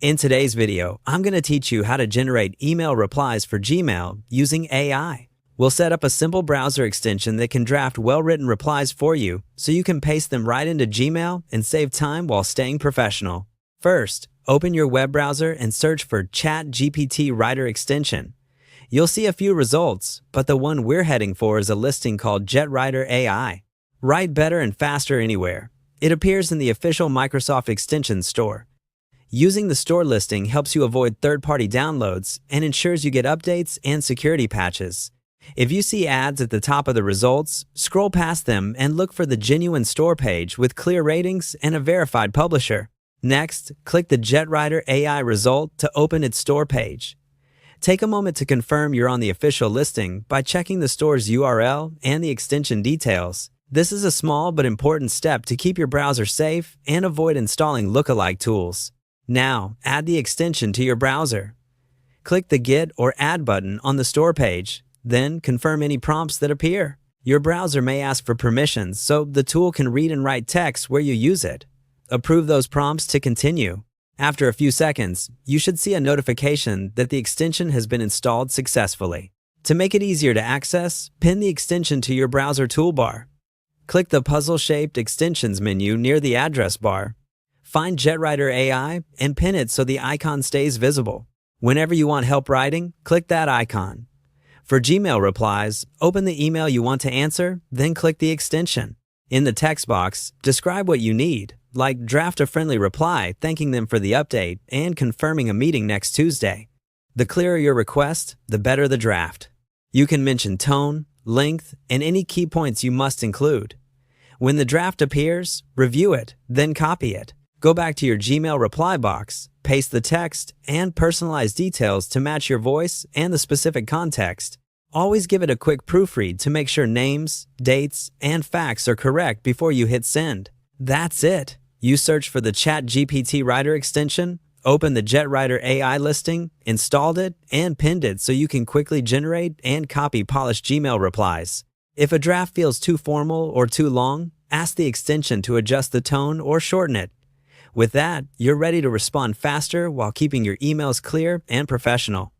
In today's video, I'm going to teach you how to generate email replies for Gmail using AI. We'll set up a simple browser extension that can draft well-written replies for you so you can paste them right into Gmail and save time while staying professional. First, open your web browser and search for ChatGPT Writer extension. You'll see a few results, but the one we're heading for is a listing called JetWriter AI. Write better and faster anywhere. It appears in the official Microsoft Extensions store. Using the store listing helps you avoid third-party downloads and ensures you get updates and security patches. If you see ads at the top of the results, scroll past them and look for the genuine store page with clear ratings and a verified publisher. Next, click the JetWriter AI result to open its store page. Take a moment to confirm you're on the official listing by checking the store's URL and the extension details. This is a small but important step to keep your browser safe and avoid installing lookalike tools. Now, add the extension to your browser. Click the Get or Add button on the store page, then confirm any prompts that appear. Your browser may ask for permissions, so the tool can read and write text where you use it. Approve those prompts to continue. After a few seconds, you should see a notification that the extension has been installed successfully. To make it easier to access, pin the extension to your browser toolbar. Click the puzzle-shaped Extensions menu near the address bar. Find JetWriter AI and pin it so the icon stays visible. Whenever you want help writing, click that icon. For Gmail replies, open the email you want to answer, then click the extension. In the text box, describe what you need, like draft a friendly reply thanking them for the update and confirming a meeting next Tuesday. The clearer your request, the better the draft. You can mention tone, length, and any key points you must include. When the draft appears, review it, then copy it. Go back to your Gmail reply box, paste the text, and personalize details to match your voice and the specific context. Always give it a quick proofread to make sure names, dates, and facts are correct before you hit send. That's it. You search for the ChatGPT Writer extension, open the JetWriter AI listing, installed it, and pinned it so you can quickly generate and copy polished Gmail replies. If a draft feels too formal or too long, ask the extension to adjust the tone or shorten it. With that, you're ready to respond faster while keeping your emails clear and professional.